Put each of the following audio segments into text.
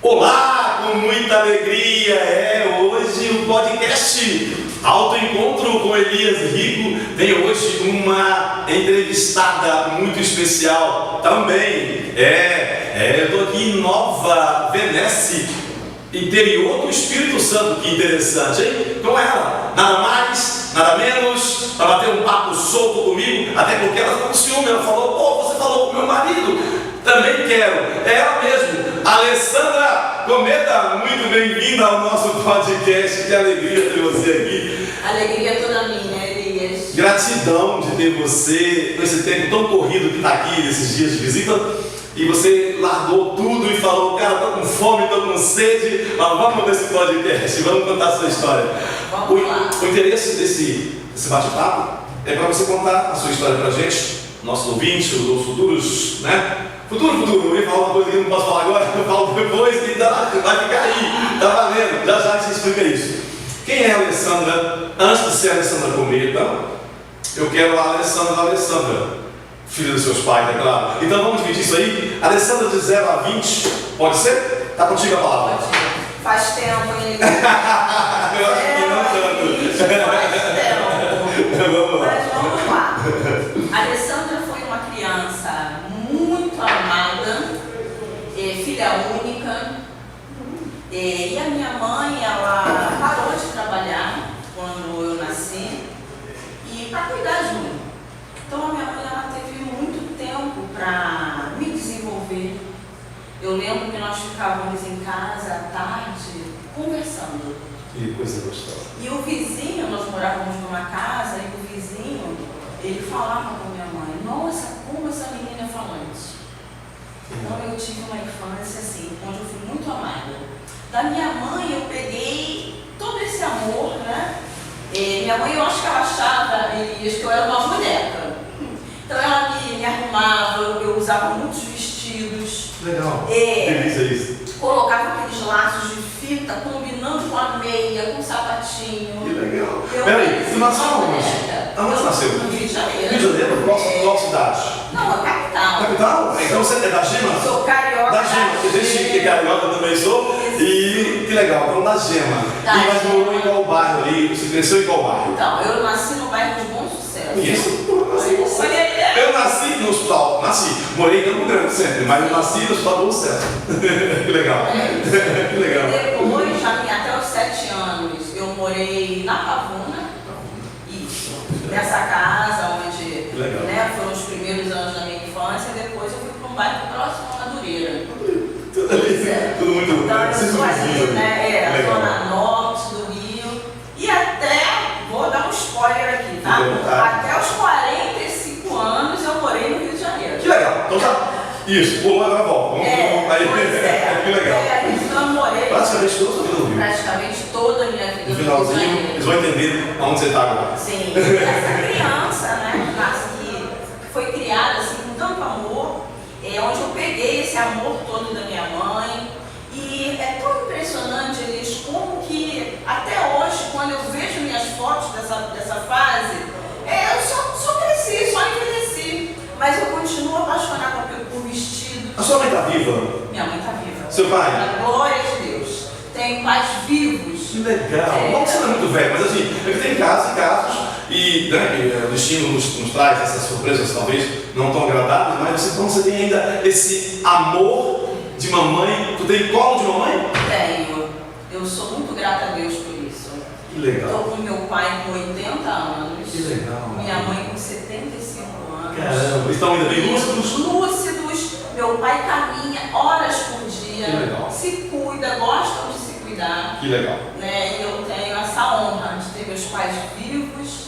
Olá, com muita alegria, hoje o podcast Autoencontro com Elias Rico tem hoje uma entrevistada muito especial também. Eu estou aqui em Nova Venécia, interior do Espírito Santo, que interessante, hein? Com ela, nada mais, nada menos, para bater um papo solto comigo, até porque ela ficou com ciúme, ela falou, você falou com meu marido, também quero, é ela mesmo, Alessandra Cometa, muito bem-vinda ao nosso podcast, que alegria ter você aqui. Alegria toda minha, Elias. Gratidão de ter você, nesse tempo tão corrido que está aqui, nesses dias de visita. E você largou tudo e falou, cara, estou com fome, estou com sede, mas vamos nesse podcast, vamos contar a sua história. Vamos lá. O interesse desse bate-papo é para você contar a sua história para a gente, nossos ouvintes, os futuros, né? Futuro, eu ia falar uma coisa que eu não posso falar agora, eu falo depois, que vai ficar aí, tá valendo, já a gente explica isso. Quem é a Alessandra? Antes de ser a Alessandra Cometa, eu quero a Alessandra. Filho dos seus pais, é claro. Então vamos dividir isso aí. Alessandra de 0 a 20, pode ser? Está contigo a palavra. Pode. Faz tempo, hein? Eu acho que não tanto. Faz tempo. Vamos lá. Mas vamos lá. A Alessandra foi uma criança muito amada, filha única. E a minha mãe, ela parou de trabalhar quando eu nasci e para cuidar de mim. Então a minha mãe, ela teve muito tempo para me desenvolver. Eu lembro que nós ficávamos em casa à tarde conversando. Que coisa gostosa. E o vizinho, nós morávamos numa casa, e o vizinho, ele falava com minha mãe, nossa, como essa menina é falante. Então eu tive uma infância assim, onde eu fui muito amada. Da minha mãe eu peguei todo esse amor, né? Minha mãe, eu acho que ela achava, Elias, que eu era uma boneca. Então ela me arrumava, eu usava muitos vestidos. Legal. Delícia isso. Colocava aqueles laços de fita, combinando com a meia, com o sapatinho. Que legal. Peraí, você nasceu onde? Aonde você nasceu? No Rio de Janeiro. Rio de Janeiro? Qual cidade? Não, a capital. Capital? Então você é da Gema? Sou carioca. Da Gema, porque desde que carioca também sou. E que legal, então da Gema. E mas morou em qual bairro ali? Você cresceu em qual bairro? Então, eu nasci no bairro de Bom Sucesso. Isso? Eu nasci no hospital, morei em Campo Grande sempre, mas eu nasci no hospital do Sucesso. Que legal. Que legal. Depois, já até os 7 anos, eu morei na Pavuna. Isso. Nessa casa onde foram os primeiros anos da minha infância. Depois eu fui para um bairro próximo a Madureira. Tudo muito então, eu sou ali, né? A legal. zona norte do Rio. E até, vou dar um spoiler aqui, tá? Até os 45 anos eu morei no Rio de Janeiro. Que legal. Então já. Isso, pulou agora volta. Que legal. Então eu morei praticamente toda a vida no Rio. Praticamente toda a minha vida no finalzinho, eles vão entender aonde você está agora. Sim, essa criança, né, que foi criada assim, com tanto amor, onde eu peguei esse amor todo da minha mãe. E é tão impressionante, Elis, como que até hoje, quando eu vejo minhas fotos dessa fase, eu só cresci, só envelheci. Mas eu continuo apaixonada por vestido. A sua mãe está viva? Minha mãe está viva. Seu pai? Glória a Deus. Tenho pais vivos. Que legal. Não você não é muito velho, mas assim, é que tem casos e casos, e o destino nos traz essas surpresas, talvez não tão agradáveis, mas você tem ainda esse amor de mamãe. Tu tem colo de mamãe? Tenho. Eu sou muito grata a Deus por isso. Que legal. Estou com meu pai com 80 anos. Que legal. Minha mãe com 75 anos. Caramba, estão ainda bem lúcidos? Lúcidos. Meu pai caminha horas por dia. Que legal. Se cuida, gostam de se cuidar. Que legal. Né? E eu tenho essa honra de ter meus pais vivos.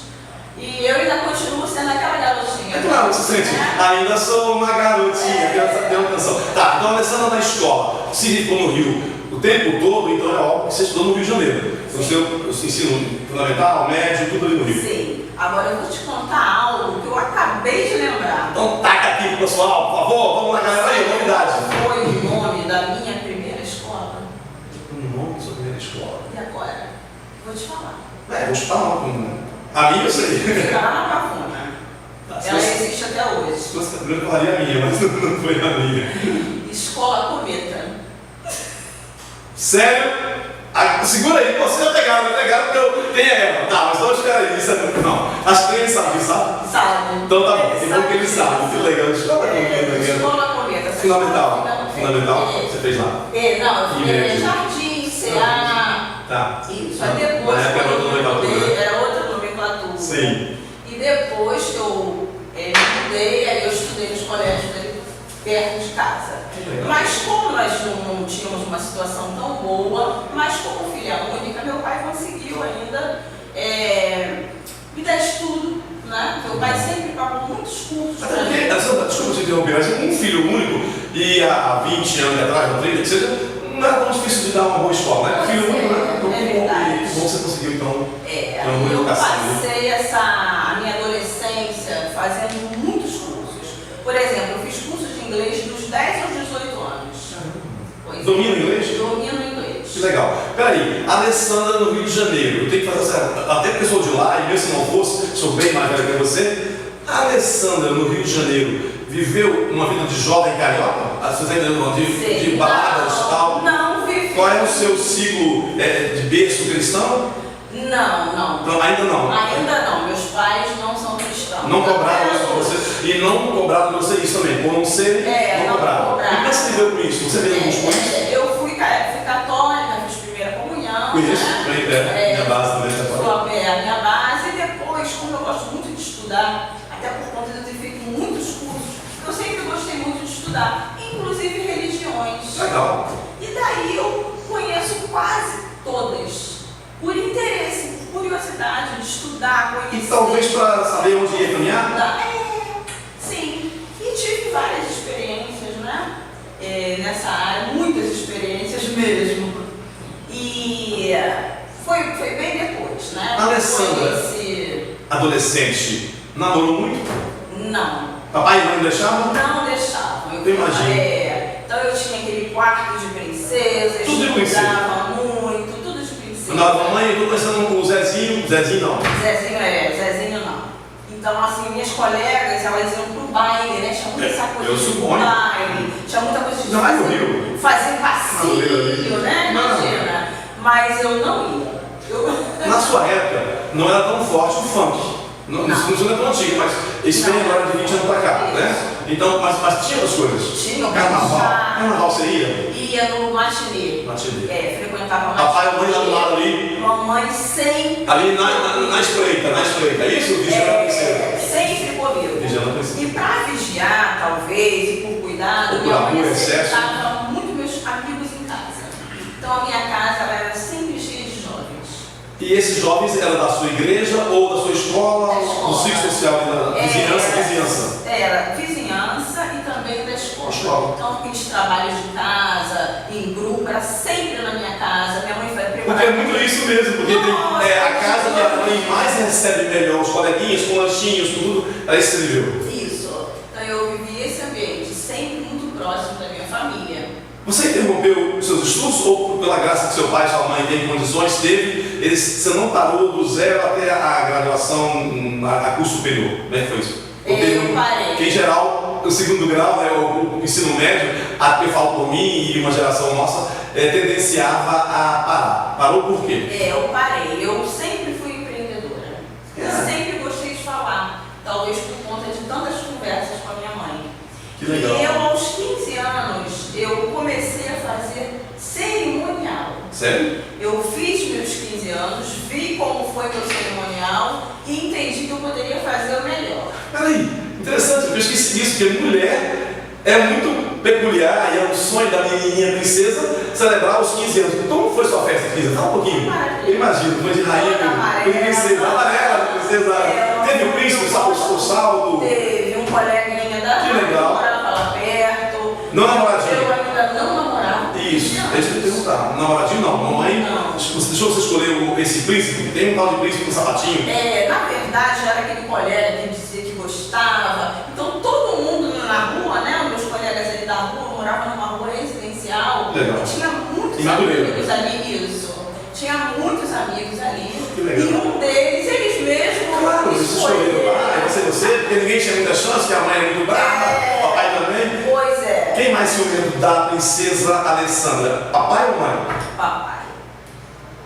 E eu ainda continuo sendo aquela garotinha. É claro, você sente, ainda sou uma garotinha, tem uma canção. Tá, então a Alessandra na escola, se ficou no Rio o tempo todo, então é óbvio que você estudou no Rio de Janeiro. O seu ensino fundamental, médio, tudo ali no Rio. Sim. Agora eu vou te contar algo que eu acabei de lembrar. Então taca aqui pro pessoal, por favor, vamos lá, galera aí, novidade. Foi o nome da minha primeira escola. O nome da sua primeira escola? E agora? Vou te falar. Vou te falar a minha eu sei. Fica lá na Pavuna. Ela existe até hoje. Se fosse a primeira, eu falaria a minha, mas não foi a minha. Escola Cometa. Sério? Segura aí, você já pegaram porque eu tenho ela. Tá, mas não espera aí, isso é não. Acho que ele sabe, sabe? Sabe. Então tá bom, tem bom que ele sabe, que legal. Escola comida. Escola comida. Fundamental, você fez lá? Não, eu fiz jardim, CA. Tá. Isso, aí depois. Na época era outra nomenclatura. Era outra nomenclatura. Sim. E depois que eu me mudei, aí eu estudei nos colégios ali perto de casa. Mas como nós não tínhamos uma situação tão boa, mas como filha única, meu pai conseguiu ainda me dar estudo, né? Meu pai sempre pagou muitos cursos. Até porque, desculpa te interromper, mas um filho único, e há 20 anos atrás, ou 30, que seja, não era tão difícil de dar uma boa escola, né? Filho único, né? Então, que bom você conseguiu, então, ter uma boa educação. Eu passei a minha adolescência fazendo muitos cursos. Por exemplo, eu fiz cursos de inglês dos 10 aos 18 anos. Domina o inglês? Domino o inglês. Que legal. Peraí, Alessandra no Rio de Janeiro, eu tenho que fazer essa. Até porque eu sou de lá, e mesmo se não fosse, sou bem mais velho que você. A Alessandra no Rio de Janeiro viveu uma vida de jovem carioca? Você ainda não de baladas e tal? Não, vivi. Qual é o seu ciclo de berço cristão? Não. Ainda não? Ainda não. Meus pais não são cristãos. Não cobraram isso pra você? E não cobraram de você isso também? Por não ser, não cobraram. E como é que você viveu com isso? Você veio com isso? Eu fui católica, fiz primeira comunhão. Conheço, minha base também é católica. A minha base, e depois, como eu gosto muito de estudar, até por conta de eu ter feito muitos cursos, eu sempre gostei muito de estudar, inclusive religiões. Legal. E daí eu conheço quase todas, por interesse, por curiosidade de estudar, conhecer. E talvez para saber onde ia caminhar? Sim. E tive várias experiências, né? Nessa área, muitas experiências mesmo. E foi bem depois, né? Alessandra, adolescente, namorou muito? Não. Papai e mãe deixavam? Não deixavam. Eu imagino. Então eu tinha aquele quarto de princesas, tudo de princesa. Estudava muito, tudo de princesa. Andava com a mãe, eu estou pensando com o Zezinho. Zezinho não. Zezinho não. Então, assim, minhas colegas, elas iam pro baile, né? Tinha muita essa coisa de baile, tinha muita coisa de fazer passeio, né? Imagina. Mas eu não ia. Na sua época, não era tão forte o funk. Não é tão antigo, mas esse vem agora de 20 anos pra cá, né? Então, mas tinha as coisas. Tinha. Carnaval você ia? Ia no matinê. Frequentava matinê. Papai e mãe lá do lado ali? Mamãe sempre. Ali na espreita, é isso? Vigiando a princesa. Sempre comigo. Vigiando a princesa. E pra vigiar, talvez, e por cuidado, minha mãe aceitava muito meus amigos em casa. Então a minha casa ela era sempre cheia de jovens. E esses jovens eram da sua igreja ou da sua escola? Do ciclo social, da vizinhança? Era vizinhança e também da escola. Então fiz trabalhos de casa, em grupo, era sempre na minha casa. Minha mãe foi preparada. Porque é muito isso mesmo, porque tem a casa que a mãe mais recebe melhor, os coleguinhas, com lanchinhos, tudo, é isso que você viveu. Isso. Então eu vivi esse ambiente, sempre muito próximo da minha família. Você interrompeu os seus estudos ou pela graça que seu pai e sua mãe têm condições, você não parou do zero até a graduação a curso superior? Como é que foi isso? Eu parei. Que em geral, o segundo grau, né, o ensino médio, eu falo por mim e uma geração nossa, tendenciava a parar. Parou por quê? Eu parei. Eu sempre fui empreendedora. Eu sempre gostei de falar. Talvez por conta de tantas conversas com a minha mãe. Que legal. E eu, aos 15 anos, eu comecei a fazer cerimonial. Sério? Eu fiz meus 15 anos, vi como foi meu cerimonial e entendi que eu poderia fazer o melhor. Peraí, interessante, eu esqueci disso, porque mulher é muito peculiar e é um sonho da menininha princesa celebrar os 15 anos. Como foi sua festa de 15 anos? Fala um pouquinho. Eu imagino, foi de rainha, foi de princesa, amarela, princesa. Teve o príncipe, o saldo? Teve um coleguinha da que legal. Morava lá perto. Não namoradinho? Eu ainda não namorava. Isso, deixa eu te perguntar. Namoradinho não, mamãe deixou você escolher esse príncipe? Tem um tal de príncipe com sapatinho? Na verdade era aquele colega que dizia que gostava. Então todo mundo na rua, né? Os meus colegas ali da rua moravam numa rua residencial. Legal. E tinha muitos amigos ali, isso. Tinha muitos amigos ali. Que legal. E um deles, eles mesmos. Claro, eles escolheram lá, você, porque ninguém tinha muita chance, que a mãe era muito brava, o papai também. Pois é. Quem mais se lembra da princesa Alessandra? Papai ou mãe? Papai.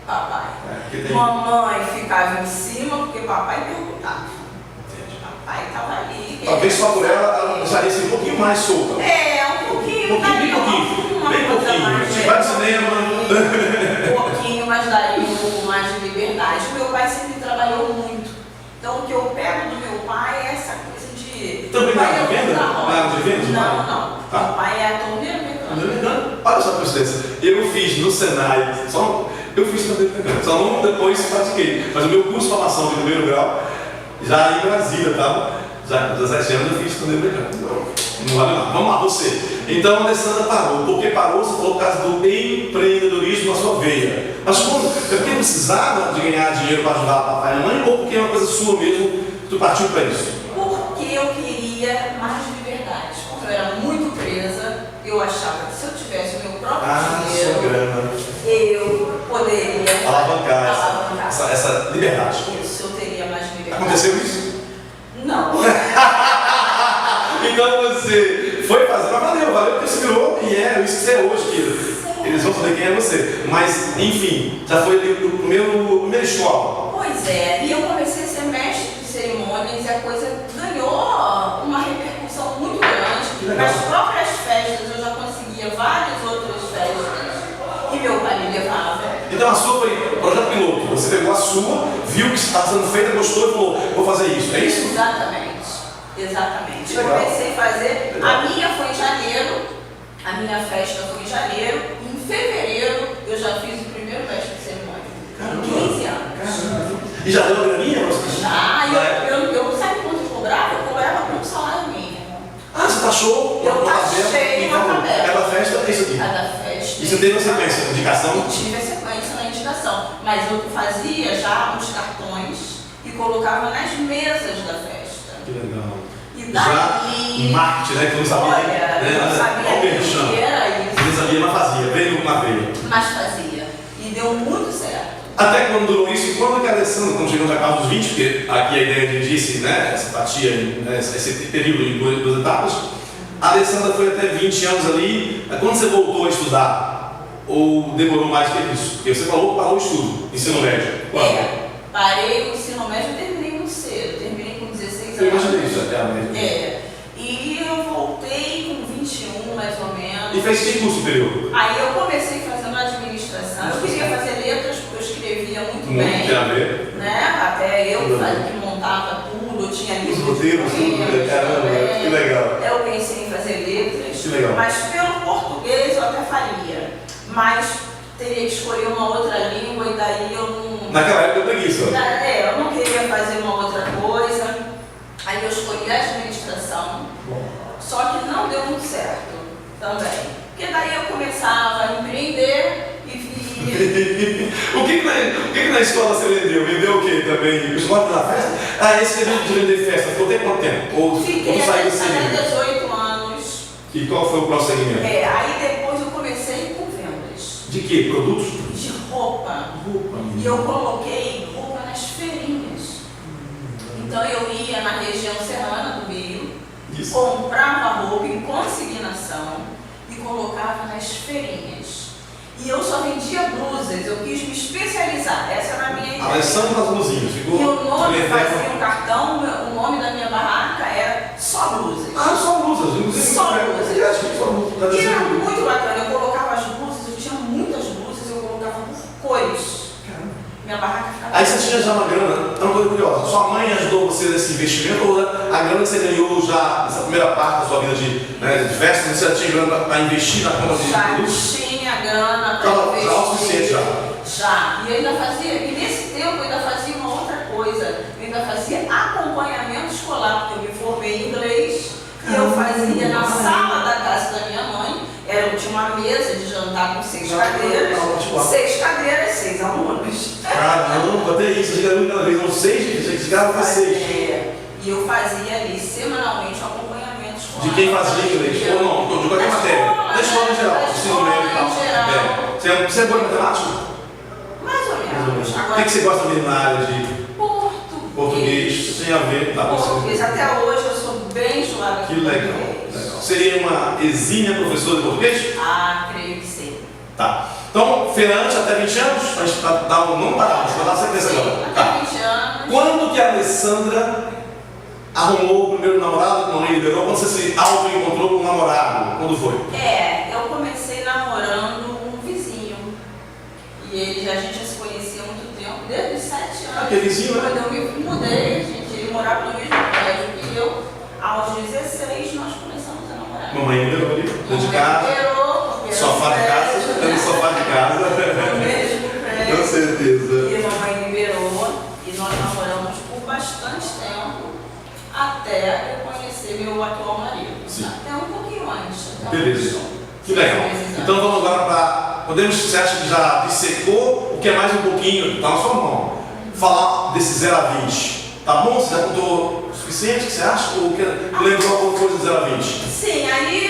Papai. Que tem... Mamãe ficava em cima porque papai perguntava. Papai estava ali. Talvez só por ela deixaria ser um pouquinho mais solta. Um pouquinho. Bem pouquinho. Se vai ao cinema. Um pouquinho, mas daria um pouco mais de liberdade. Meu pai sempre trabalhou muito. Então o que eu pego do meu pai é essa coisa de. Também não é de venda? Não é de venda? Não. Meu pai é torneiro mecânico. Olha só a coincidência. Eu fiz no Senai, eu fiz torneiro mecânico, só não depois pratiquei. Mas o meu curso de formação de primeiro grau, já em Brasília, tá? Já com 17 anos eu fiz torneiro mecânico. Não vale nada. Vamos lá, você. Então a Alessandra parou. Por que parou? Você falou por causa do empreendedorismo na sua veia. Mas como? É porque precisava de ganhar dinheiro para ajudar o papai e a mãe ou porque é uma coisa sua mesmo que tu partiu para isso? Porque eu queria mais liberdade. Porque eu era muito presa, eu achava que se eu tivesse o meu próprio dinheiro, eu poderia alavancar essa liberdade. Isso, eu teria mais liberdade. Aconteceu isso? Não. Então você foi fazer, mas valeu porque você virou e é isso que você é hoje, querido. Eles vão saber quem é você. Mas, enfim, já foi o primeiro escola. Pois é, e eu comecei a ser mestre de cerimônias e a coisa ganhou uma repercussão muito grande. Nas próprias festas eu já conseguia várias outras festas e meu pai me levava. Então a sua foi projeto piloto. Você pegou a sua, viu que estava sendo feita, gostou e falou, vou fazer isso. É isso? Exatamente. Eu comecei a fazer. A minha foi em janeiro, a minha festa foi em janeiro, e em fevereiro eu já fiz o primeiro mestre de cerimônia. Com 15 anos. E já deu uma graninha? Já, eu sabe quanto eu cobrava? Eu cobrava com um salário mínimo. Ah, você taxou? Eu taxei uma tabela. Cada festa é isso aqui. Cada festa. E você teve a sequência, a indicação? Eu tive a sequência na indicação. Mas eu fazia já uns cartões e colocava nas mesas da festa. Que legal. E daí, já em marketing, né? Que eu não sabia. Olha, eu não sabia que era isso. Você não sabia, mas fazia. Veio na veia. Mas fazia. E deu muito certo. Até quando durou isso, e quando que a Alessandra, quando chegou na casa dos 20, porque aqui a ideia de disse, né? Essa fatia, né, esse período em duas etapas, a Alessandra foi até 20 anos ali. Quando você voltou a estudar? Ou demorou mais que isso? Porque você falou que parou o estudo, ensino médio. Parei o ensino médio e terminei muito cedo. Terminei com 16 anos. Eu imaginei isso até a média. E eu voltei com 21, mais ou menos. E fez que curso superior? Aí eu comecei fazendo administração. Eu queria fazer letras porque eu escrevia muito bem. Tem a ver. Né? Até eu que montava tudo, eu tinha livros. Os roteiros, tudo, caramba, que legal. Eu pensei em fazer letras. Que legal. Mas pelo português eu até faria. Mas teria que escolher uma outra língua e daí eu não. Naquela época eu preguiça. Eu não queria fazer uma outra coisa. Aí eu escolhi a administração. Só que não deu muito certo também. Porque daí eu começava a empreender e O que na escola você vendeu? Vendeu o quê também? Os cortes da festa? Ah, esse evento de vender festa, ficou até quanto tempo? Ou fiquei saiu do até 18 anos. E qual foi o prosseguimento? Aí depois eu comecei com vendas. De quê? Produtos? De roupa. E eu coloquei roupa nas feirinhas. Então eu ia na região serrana do Rio, comprava roupa em consignação e colocava nas feirinhas. E eu só vendia blusas, eu quis me especializar, essa era a minha ideia. Alessandra das blusinhas, ficou? E o nome, fazia um cartão, o nome da minha barraca era Só Blusas. Ah, só blusas. Só blusas. Eu acho que só blusas. E era muito bacana, eu colocava as blusas, eu tinha muitas blusas, eu colocava por cores. Minha barraca ficava... Aí você tinha já uma grana, é uma coisa curiosa, sua mãe ajudou você nesse investimento ou a grana que você ganhou já nessa primeira parte da sua vida de festa, você já tinha grana para investir na compra de produtos? Já tinha grana para investir. Já o suficiente já? Já. E eu ainda fazia, e nesse tempo eu ainda fazia uma outra coisa, eu ainda fazia acompanhamento escolar, porque eu me formei em inglês, e eu fazia na sala da casa da minha mãe, tinha uma mesa de jantar com 6 cadeiras, 6 cadeiras, 6 alunos. Caramba, até isso, você ganhou cada vez, não 6, você ganhava para 6. E eu fazia ali semanalmente o acompanhamento escolar. De quem fazia inglês? Ou não, de qualquer matéria? Da escola em geral, ensino médio e tal. Você é boa em matemática? Mais ou menos. O que você gosta mesmo na área de português? Tem a ver, tá? Português, até hoje eu sou bem enjoada. Que legal. seria uma exímia professora de português? Ah, creio que sim. Tá. Então, feirante até 20 anos, a gente dar um não parar, deixa eu dar sequência agora. Até 20 anos. Quando que a Alessandra arrumou o primeiro namorado que não me liberou? Quando você se auto-encontrou com um namorado? Quando foi? Eu comecei namorando um vizinho. E a gente já se conhecia há muito tempo, desde os 7 anos. Aquele vizinho, né? Quando eu me mudei, ele morava no mesmo prédio que eu. Aos 16 nós começamos a namorar. Mamãe liberou ali, dentro de casa. Sofá de casa, no sofá de casa. No mesmo prédio. Com certeza. E a mamãe liberou e nós namoramos por bastante tempo até eu conhecer meu atual marido. Sim. Até um pouquinho antes. Beleza. Que legal. Então vamos agora para. Podemos, você acha que já dissecou o que é mais um pouquinho? Está na sua mão. Falar desse 0 a 20. Tá bom? Você já contou o suficiente que você acha? Ou lembrou alguma coisa do 0 a 20? Sim, aí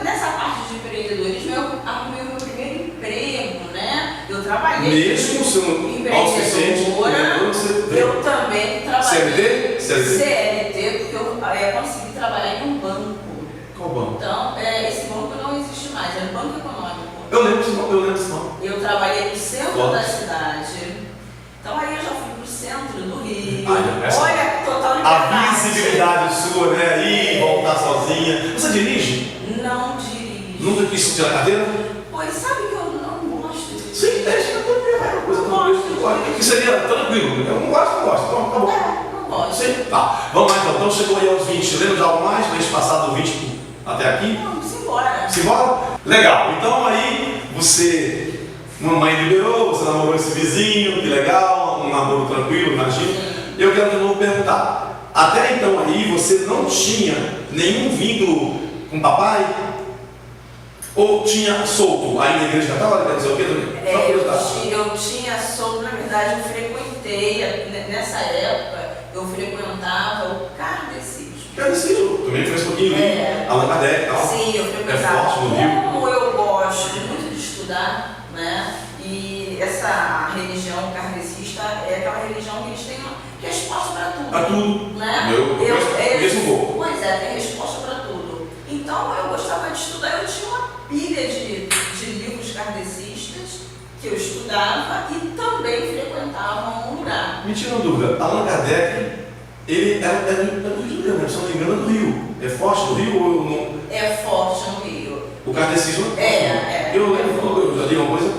nessa parte de empreendedorismo eu arrumei o meu primeiro emprego, né? Eu trabalhei. Mesmo sendo autossuficiente, eu também trabalhei. CLT? CLT, porque eu consegui trabalhar em um banco. Qual banco? Então, esse banco não existe mais, é um banco econômico. Eu lembro desse nome. Eu trabalhei no centro da cidade. Então aí eu já fui pro centro do Rio. Olha, total liberdade. A visibilidade sua, né? Ir, voltar sozinha. Você dirige? Não dirijo. Nunca quis tirar a carteira? Pois sabe que eu não gosto de dirigir. Sim, deixa eu uma coisa tranquila. Que seria tranquilo. Eu não gosto. Então, tá bom. Não gosto. Sim? Tá. Vamos lá então. Então chegou aí aos 20. Lembra de algo mais? Pra gente passar do 20 até aqui? Vamos embora. Simbora? Legal. Então aí você. Mamãe liberou, você namorou esse vizinho, que legal, um namoro tranquilo, imagina. Eu quero de novo perguntar. Até então aí você não tinha nenhum vínculo com papai? Ou tinha solto aí na igreja católica? Quer dizer o quê? Eu tinha solto, na verdade, eu frequentei, nessa época, eu frequentava o kardecismo. Kardecismo, também fez um pouquinho ali, Allan Kardec e tal. Sim, eu frequentava. É forte no Rio. Como eu gosto muito de estudar, né? E essa religião kardecista é aquela religião que eles têm uma resposta para tudo. Para tudo. Né? Eu mesmo vou. Pois é, tem resposta para tudo. Então eu gostava de estudar, eu tinha uma pilha de livros kardecistas que eu estudava e também frequentava um lugar. Me tira uma dúvida, Allan Kardec, ele é do Rio de Janeiro, se não me engano, é do Rio. É forte no Rio ou não? É forte no Rio. O kardecismo? Eu lembro, eu já digo uma coisa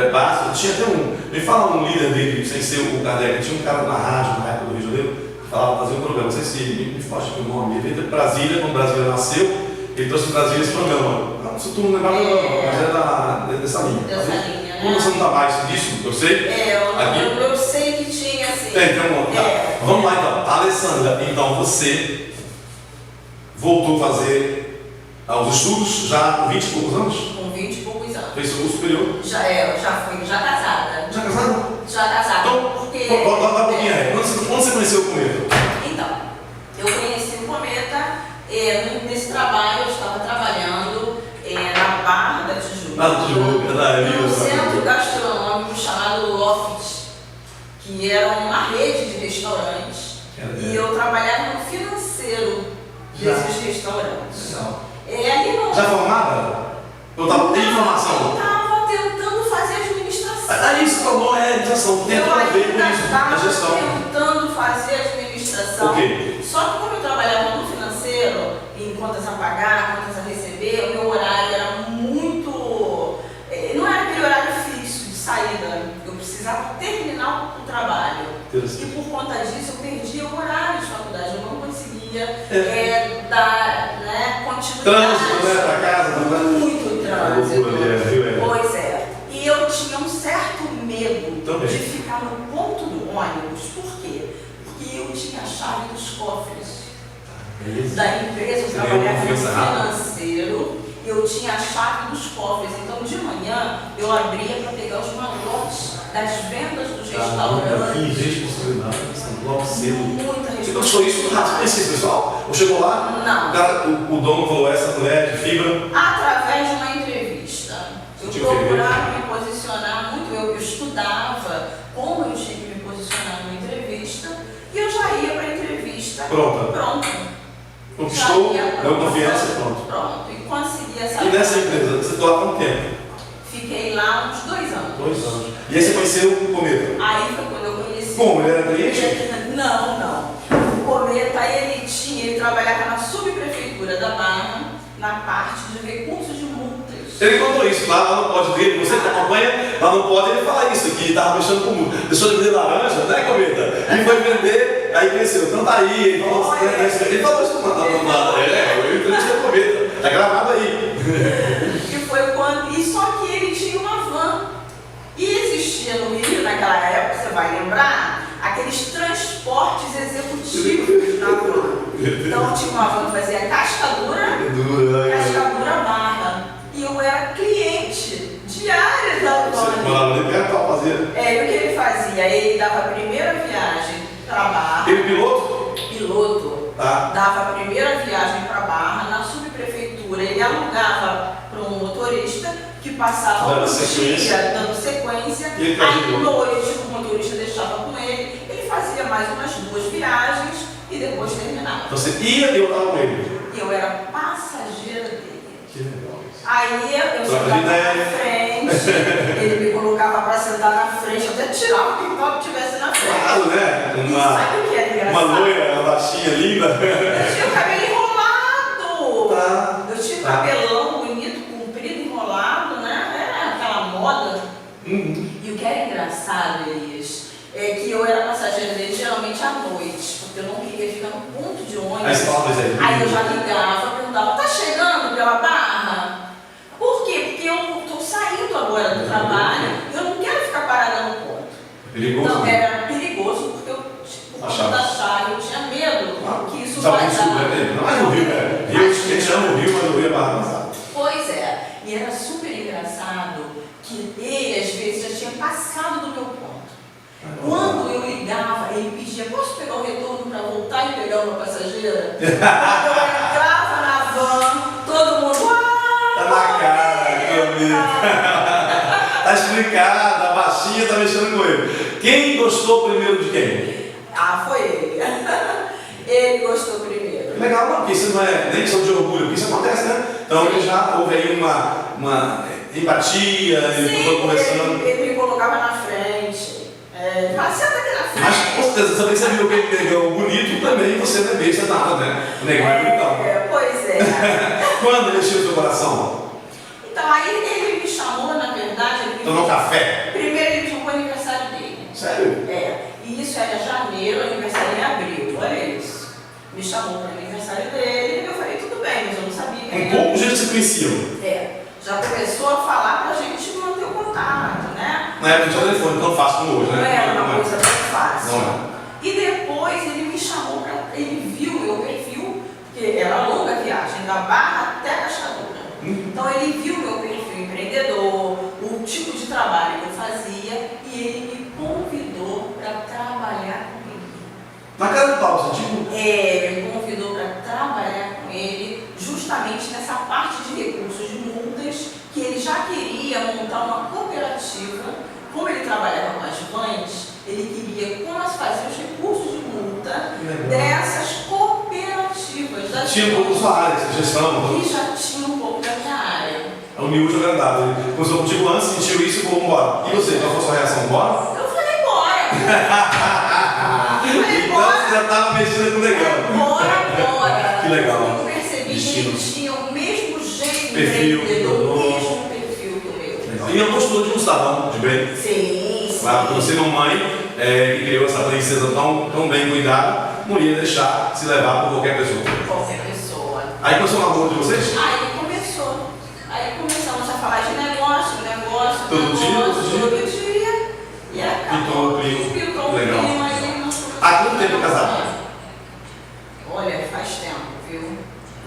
básica, tinha até me fala um líder dele, sem ser o Kardec, tinha um cara na rádio, na época do Rio de Janeiro, que falava, fazia um programa, não sei se me foge aqui o nome, ele veio de Brasília, quando Brasília nasceu, ele trouxe para Brasília esse programa. Não, se tu não lembrar, mas é dessa linha. Dessa linha, Como você não está mais disso, eu sei? Eu sei que tinha assim. Vamos lá então. Alessandra, então você voltou a fazer os estudos já com 20 e poucos anos? Com 20 e poucos anos. Fez seu curso superior? Já fui casada. Já casada? Já casada. Então, porque. Volta um pouquinho aí. Quando você conheceu o Cometa? Então, eu conheci o Cometa nesse trabalho, eu estava trabalhando na Barra da Tijuca. No centro gastronômico chamado Loft, que era uma rede de restaurantes. E eu trabalhava no financeiro desses restaurantes. Já formada? Eu estava em formação? Eu estava tentando fazer administração. Aí você falou, administração, tem tudo a ver com isso, a gestão. Eu ainda estava tentando fazer administração. Só que como eu trabalhava no financeiro, em contas a pagar, contas a receber, o meu horário era muito... Não era aquele horário fixo de saída. Eu precisava terminar o trabalho. E por conta disso eu perdia o horário de faculdade. Eu não conseguia dar continuidade. Trânsito, né? Para casa, muito trânsito. Pois é. E eu tinha um certo medo de ficar no ponto do ônibus. Por quê? Porque eu tinha a chave dos cofres da empresa. Eu trabalhava no financeiro. Eu tinha a chave dos cofres. Então, de manhã, eu abria para pegar os malotes das vendas dos restaurantes. Que responsabilidade, logo cedo. Muita responsabilidade. Você gostou isso do rádio? Conhecia esse pessoal? Ou chegou lá? Não. O dono falou, essa mulher de fibra? Através de uma entrevista. Eu procurava me posicionar muito. Eu estudava como eu tinha que me posicionar numa entrevista. E eu já ia para a entrevista. Pronta. Conquistou, deu confiança e pronto. Pronto, e consegui essa E nessa empresa, você ficou lá quanto tempo? Fiquei lá uns 2 anos. 2 anos. E aí você conheceu o Cometa? Aí foi quando eu conheci. Como? Ele era cliente? Não. O Cometa, ele trabalhava na subprefeitura da Barra, na parte de recursos de multas. Ele contou isso lá no pod dele, você que acompanha, lá no pod ele fala isso, que estava mexendo com multa. Deixou de vender laranja, né, Cometa? E foi vender, aí cresceu. Então tá aí, ele falou isso. Ele falou isso eu entrevistei o Cometa, tá gravado aí. E foi quando. E só que ele tinha uma van. E existia no Rio, naquela época, você vai lembrar, aqueles transportes executivos na van. Então tinha uma van que fazia Cascadura Barra. E eu era cliente diária da van. Você morava ali perto, ela fazia? E o que ele fazia? Ele dava a primeira viagem para Barra. Ele piloto? Piloto. Tá. Dava a primeira viagem para Barra, na subprefeitura. Ele alugava para um motorista que passava dando um sequência. dia dando sequência. E ele Aí, noite, o motorista deixava com ele. Ele fazia mais umas 2 viagens e depois terminava. Então você ia e eu estava com ele? E eu era passageira dele. Que legal. Aí eu sentava na frente, ele me colocava para sentar na frente, até tirava o que o estivesse na frente. Claro, né? E sabe o que era engraçado? Uma loira, uma baixinha linda. Eu tinha o cabelo enrolado. Tá. Eu tinha o cabelão bonito, comprido, enrolado, né? Era aquela moda. E o que era engraçado, Elias, é que eu era passageira dele geralmente à noite, porque eu não queria ficar no ponto de ônibus. Aí você falava aí. Aí eu já ligava, perguntava, tá chegando pela Barra? Por quê? Porque eu estou saindo agora do trabalho e eu não quero ficar parada no ponto. Perigoso? Então era perigoso porque eu, por causa da chave, eu tinha medo que isso vai dar. Não é no Rio, né? Rio, a gente chama o Rio, mas o Rio é Barra Mansa. Pois é, e era super engraçado que ele às vezes já tinha passado do meu ponto. Quando eu ligava, ele pedia, posso pegar o retorno para voltar e pegar uma passageira? Quando eu entrava na van, todo mundo... Tá na cara, tá explicado, a baixinha tá mexendo com ele. Quem gostou primeiro de quem? Foi ele. Ele gostou primeiro. Legal, não, porque isso não é nem questão de orgulho, porque isso acontece, né? Então ele já houve aí uma empatia, ele foi conversando. Ele me colocava na frente. Fala, senta aqui na frente. Mas com certeza, também você viu que ele negão bonito também, você não é besta nada, né? O negão é bonitão. Pois é. Quando ele encheu o seu coração? Então aí ele me chamou, na verdade. Tomou café? Primeiro ele me chamou o aniversário dele. Sério? E isso era janeiro, aniversário em abril, olha isso. Me chamou para o aniversário dele, eu falei, tudo bem, mas eu não sabia quem era. Pouco gente se conheciam. Já começou a falar pra gente manter o contato, né? Na época tinha telefone tão fácil como hoje, né? Não era uma coisa tão fácil. Não é. E depois ele me chamou ele viu o meu perfil, porque era longa a viagem, da Barra até a Cascadura. Então ele viu o meu perfil empreendedor, o tipo de trabalho que eu fazia, e ele me convidou para trabalhar comigo. Na cara do pau, você tipo? Ele me convidou para trabalhar com ele justamente nessa parte de recursos de multas, que ele já queria montar uma cooperativa. Como ele trabalhava com as vans, ele queria fazer os recursos de multa dessas cooperativas. Tinha um pouco sua área, gestão. Que já tinha um pouco da minha área. É um miúdo agradável. Ele começou contigo antes, sentiu isso e falou, embora. E você, qual foi a sua reação? Bora? Eu falei, bora! Então você já estava mexendo com o negão. Bora! Que legal. Eu percebi que ele tinha o mesmo jeito Perfil, empreendedor, o mesmo perfil que o meu. E a postura de um cidadão de bem. Sim. Claro, por ser mamãe que criou essa princesa tão bem cuidada, não ia deixar se levar por qualquer pessoa. Qualquer pessoa. Aí começou o namoro de vocês? Aí começou. Aí começamos a falar de negócio. Todo dia? E acabou. Pintou o clima aí. Há quanto tempo casado? Olha, faz tempo, viu?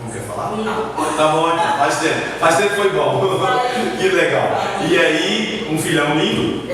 Não quer falar? Não. Tá bom, então. Faz tempo. Faz tempo foi bom. Que legal. E aí, um filhão lindo?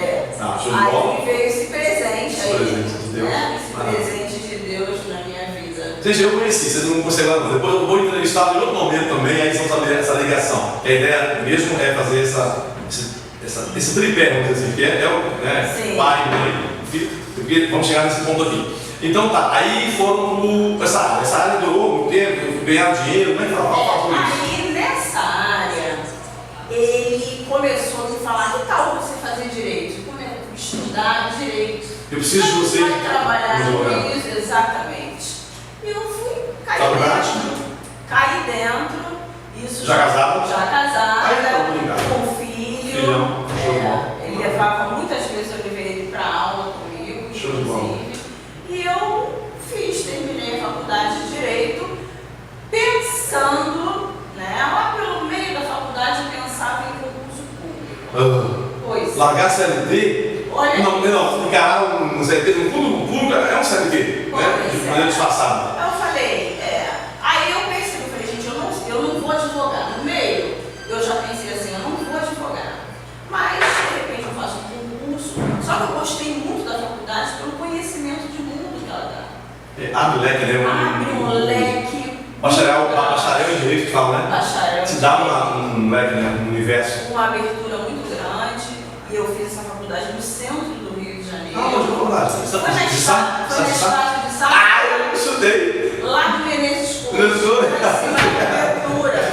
Ah, show de bola. Aí veio esse presente aí. Presente de Deus. Esse presente de Deus na minha vida. Gente, eu conheci, vocês não conseguem não. Depois eu vou entrevistar em outro momento também, aí vocês vão saber essa ligação. A ideia mesmo é fazer esse tripé, vamos dizer assim, que é o pai, mãe, filho, porque vamos chegar nesse ponto aqui. Então tá, aí foram essa área durou muito tempo, ganhar dinheiro, como é que fala isso? Aí nessa área, ele começou a me falar, que tal você fazer direito? Estudar direito. Eu preciso de você. Vai trabalhar com isso, exatamente. E eu fui, caí dentro. Isso já casada? Já casada, com filho. Filhão. Ele levava muitas vezes, eu levei ele para aula comigo, inclusive. E eu terminei a faculdade de Direito, pensando, né, lá pelo meio da faculdade eu pensava em concurso público. Pois. Largar a CLT? Olha. Não, encarar um CLT no público é um CLT, né? De maneira disfarçada. Eu falei, aí eu percebi, falei, gente, eu não vou advogar. No meio, eu já pensei assim, eu não vou advogar. Mas, de repente, eu faço um concurso. Só que eu gostei muito da faculdade pelo conhecimento de mundo que ela dá. Abre o leque, né? Abre um leque. Bacharel em Direito que fala, né? Bacharel. Te dá um leque, né? Um universo. Uma abertura muito grande. E eu fiz essa faculdade no centro do Rio de Janeiro. Onde é faculdade? Foi na estádio de Sá. Eu estudei. Lá do Menezes Couto.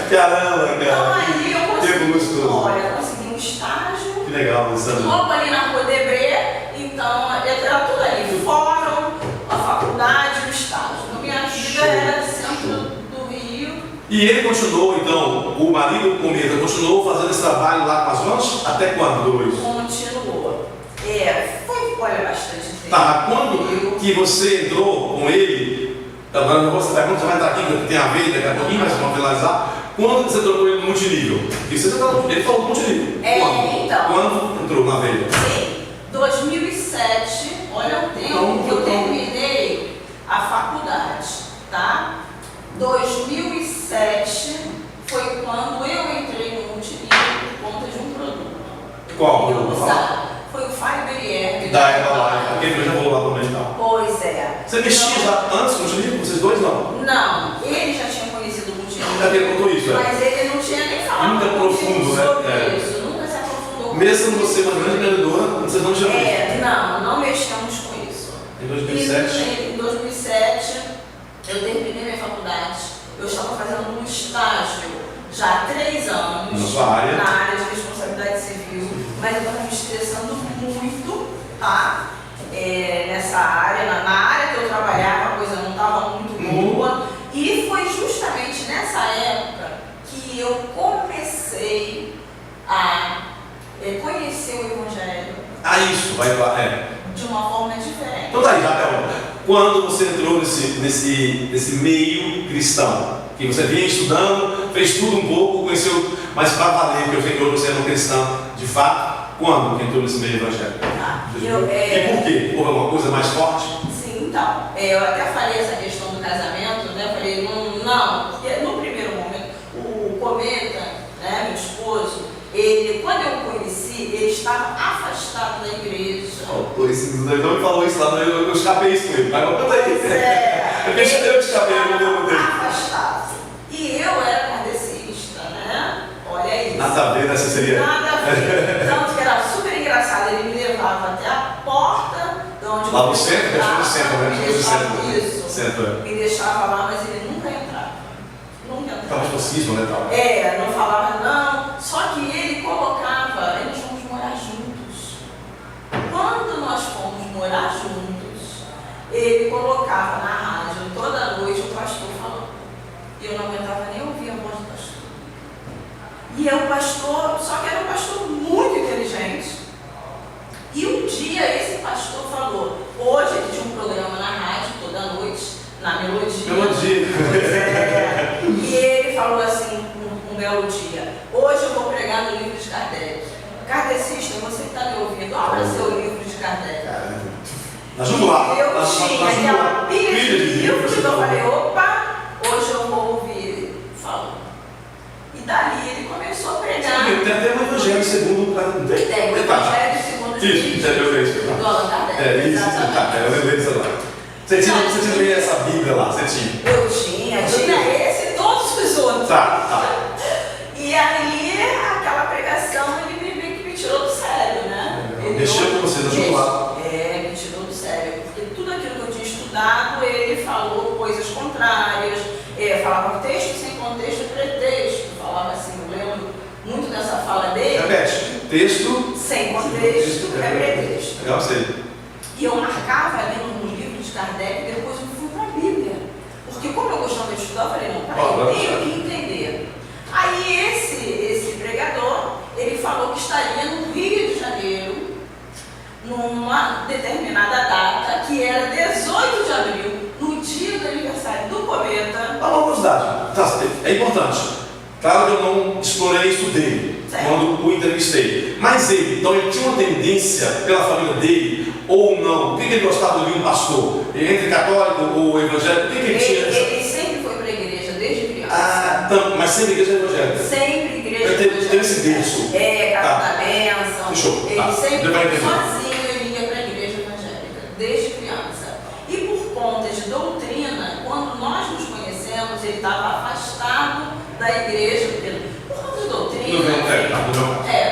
Caramba, cara. Então aí eu consegui. Olha, eu consegui um estágio. Que legal, Alessandro. Logo ali na Rua Debré. Então era tudo ali. Fórum, a faculdade, o estágio. Então minha vida era centro do Rio. E ele continuou, então, o marido Cometa, continuou fazendo esse trabalho lá com as mãos? Até quando durou isso? Continuou. Foi, olha, bastante tempo. Tá, quando que você entrou com ele, agora não vou você vai entrar aqui, porque tem a ver daqui a pouquinho, mas vamos finalizar. Quando você entrou com ele no multinível? E você ele falou do multinível. Quando? Então. Quando entrou na veia? Sim, 2007, olha o tempo que eu terminei a faculdade, tá? 2007 foi quando eu entrei no multinível por conta de um produto. Qual? Eu usava. Foi o Fiber Da Herbalife, aquele que eu já vou lá também e tal. Pois é. Você mexia já antes com o multinível? Vocês dois não? Não, ele já tinha conhecido o multinível. Já ele contou isso, Mas ele não tinha nem falado nunca profundo, sobre né? isso. Nunca se aprofundou. Mesmo você uma grande empreendedora, vocês não tinham isso? Não mexemos com isso. Em 2007? Em 2007, eu terminei minha faculdade. Eu estava fazendo um estágio já há 3 anos. Na sua área? Na área de responsabilidade civil. Mas eu estava me estressando muito, tá? Nessa área, na área que eu trabalhava, a coisa não estava muito boa. E foi justamente nessa época que eu comecei a conhecer o Evangelho. Isso, vai lá, De uma forma diferente. Então daí, Raquel, quando você entrou nesse meio cristão, que você vinha estudando, fez tudo um pouco, conheceu, mas para valer, que eu sei que você era um cristão de fato, quando que entrou nesse meio evangélico? E por quê? Houve alguma coisa mais forte? Sim, então, eu até falei essa questão do casamento, né? Eu falei, não, porque no primeiro momento, o Cometa, né, meu esposo, ele, quando eu o conheci, ele estava afastado da igreja. Não me falou isso lá, eu escapei isso com ele, mas conta aí. Eu escapei, eu não dei. Afastado. E eu era kardecista, né? Olha isso. Nada a ver, né? Seria. Nada a ver. Tanto que era super engraçado, ele me levava até a porta de onde lá no centro, que é no centro, né? Isso. Centro. Me deixava lá, mas ele nunca entrava. Nunca entrava. Estava exorcismo, né? Tal. Não falava não. Só que ele colocava, nós fomos morar juntos. Quando nós fomos morar juntos, ele colocava na rádio toda noite o pastor falando. E eu não aguentava nem ouvir a voz do pastor. E o pastor, só que era um pastor muito inteligente. E um dia esse pastor falou, hoje ele tinha um programa na rádio toda noite, na Melodia. Melodia. E ele falou assim, um belo dia, hoje eu vou pregar no livro de Kardec. Kardecista, você que está me ouvindo, abra seu livro de Kardec. Na jugular. Eu tinha aquela pilha de livros, então eu falei, opa, hoje eu vou ouvir ele falando. E dali ele começou a pregar. Tem até um evangelho segundo o Tem o evangelho segundo isso, eu vejo. do Allan Kardec. Isso, eu lembrei disso lá. Você tinha essa Bíblia lá, você tinha? Eu tinha esse e todos os outros. Tá. E aí, aquela pregação, ele meio que me tirou do sério, né? Mexeu com você, ajudou lá. Me tirou do sério, porque tudo aquilo que eu tinha estudado, ele falou coisas contrárias, falava texto sem contexto é pretexto. Legal, sei. E eu marcava ali no livro de Kardec, depois eu fui para a Bíblia. Porque como eu gostava de estudar, eu falei, não, peraí, eu tenho que entender. Aí esse pregador, ele falou que estaria no Rio de Janeiro, numa determinada data, que era 18 de abril, no dia do aniversário do Cometa. Uma curiosidade, é importante. Claro que eu não explorei isso dele, quando o entrevistei. Mas ele, então ele tinha uma tendência pela família dele, ou não? O que ele gostava de um pastor? Entre católico ou evangélico? O que ele tinha? Ele sempre foi para a igreja, desde criança. Mas sempre igreja evangélica? Sempre igreja evangélica. Tem esse berço. Casa da bênção. Fechou. Ele sempre sozinho ele ia para a igreja evangélica, desde criança. E por conta de doutrina, quando nós nos conhecemos, ele estava afastado da igreja, por conta de doutrina.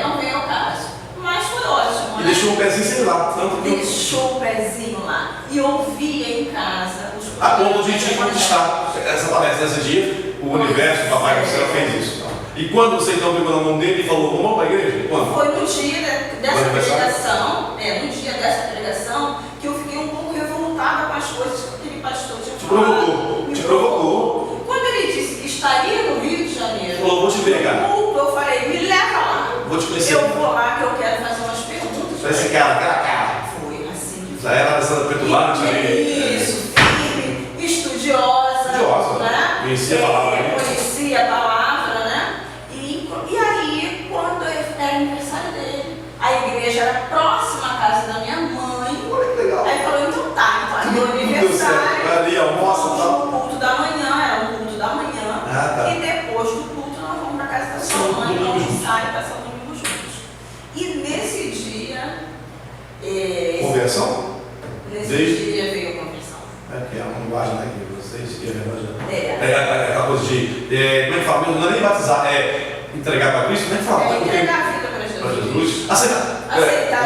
Não vem ao caso. Mas foi ótimo. E deixou o pezinho sei lá. Tanto que deixou o pezinho lá. E ouvia em casa os a ponto de te conquistar. Essa palestra, nesse dia, o universo, o Papai do Céu fez isso. E quando você então pegou na mão dele e falou, vamos para a igreja? Quando? Foi no dia dessa pregação, no dia dessa pregação, que eu fiquei um pouco revoltada com as coisas que aquele pastor tinha falado. Te provocou. Quando ele disse que estaria no Rio de Janeiro, falou, vou te ver, cara. Eu falei, me leva lá. Vou te conhecer. Eu vou lá que eu quero fazer umas perguntas. Foi esse cara. Foi assim. Já era essa perturbada, isso, firme, estudiosa. Né? Conhecia a palavra. Conhecia a palavra, né? E aí, quando era aniversário dele, a igreja era próxima à casa da minha mãe. Olha que legal. Aí falou, então tá, é meu aniversário. Ali, almoça e tal. O culto da manhã, era um culto da manhã. Tá. E depois do culto nós vamos para casa da sua mãe, almoçar e passar o domingo juntos. E nesse dia. Conversão? Nesse dia veio a conversão. Que é uma linguagem, né? Que vocês que aquela coisa de. Como é que fala? Não é nem batizar, entregar para Cristo, como é que fala? Entregar a vida para Jesus. Aceitar.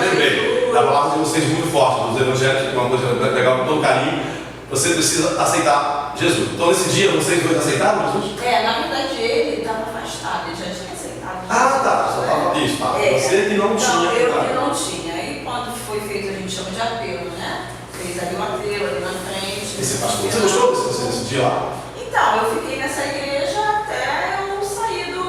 Lembrei da palavra de vocês muito forte, dos evangélicos, uma coisa legal, com todo carinho. Você precisa aceitar Jesus. Então, nesse dia, vocês dois aceitaram Jesus? Na verdade, ele estava afastado, ele já tinha aceitado Jesus. Só estava isso. Você que não tinha. Eu que não tinha. Aí, quando foi feito, a gente chama de apelo, né? Fez ali um apelo, ali na frente. Esse pastor. Você gostou desse dia lá? Então, eu fiquei nessa igreja até eu sair do...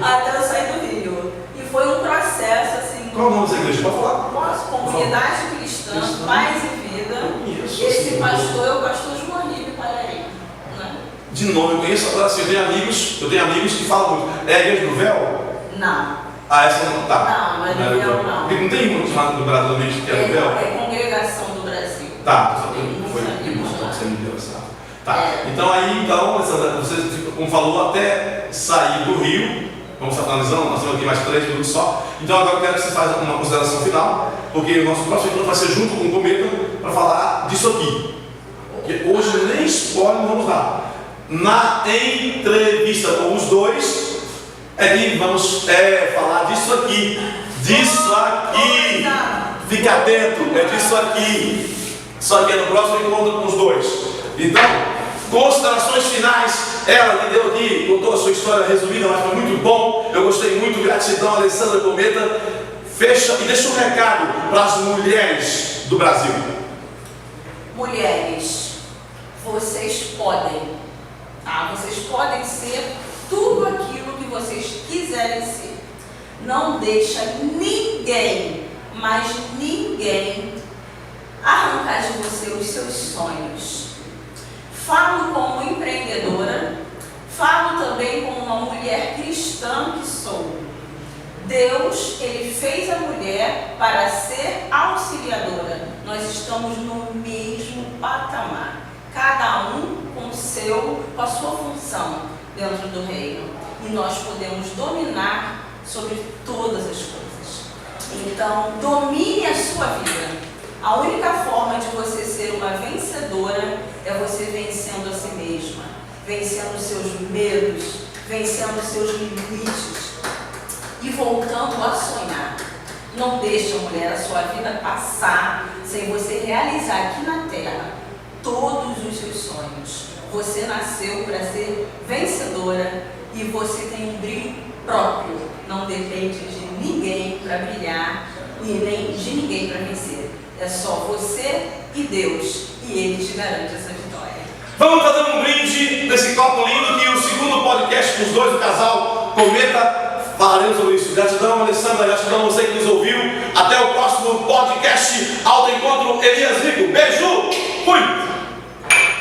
até eu sair do Rio. E foi um processo, assim... Qual é o nome dessa igreja? Pode falar? Nossa, Comunidade Cristã, Paz e Vida. Esse pastor é o pastor João Ribe Paraíba, né? De nome, eu conheço, assim, eu tenho amigos que falam muito. É a igreja do véu? Não. Essa não tá. Não é do véu, não. Porque não tem muito chamado do Brasil que é do véu? É Congregação do Brasil. Você me deu essa. Então aí, você, como falou, até sair do Rio, vamos estar finalizando, nós temos aqui mais 3 minutos só. Então agora eu quero que você faça uma consideração final, porque o nosso próximo encontro vai ser junto com o Cometa para falar disso aqui. Porque hoje nem spoiler não vamos dar. Na entrevista com os dois, que vamos falar disso aqui. Fica atento, disso aqui. Só que é no próximo encontro com os dois. Então, considerações finais. Ela que deu aqui, contou a sua história resumida, mas foi muito bom. Eu gostei muito. Gratidão, Alessandra Cometa. Fecha e deixa um recado para as mulheres do Brasil. Mulheres, vocês podem, Vocês podem ser tudo aquilo que vocês quiserem ser. Não deixa ninguém, mas ninguém, arrancar de você os seus sonhos. Falo como empreendedora, falo também como uma mulher cristã que sou. Deus, Ele fez a mulher para ser auxiliadora. Nós estamos no mesmo patamar, cada um com a sua função dentro do reino. E nós podemos dominar sobre todas as coisas. Então, domine a sua vida. A única forma de você ser uma vencedora é você vencendo a si mesma, vencendo os seus medos, vencendo os seus limites e voltando a sonhar. Não deixe, mulher, a sua vida passar sem você realizar aqui na terra todos os seus sonhos. Você nasceu para ser vencedora e você tem um brilho próprio. Não depende de ninguém para brilhar e nem de ninguém para vencer. É só você e Deus, e Ele te garante essa vitória. Vamos fazer um brinde nesse copo lindo que o segundo podcast com os dois do casal Cometa falaremos sobre isso. Gratidão, Alessandra, gratidão a você que nos ouviu. Até o próximo podcast.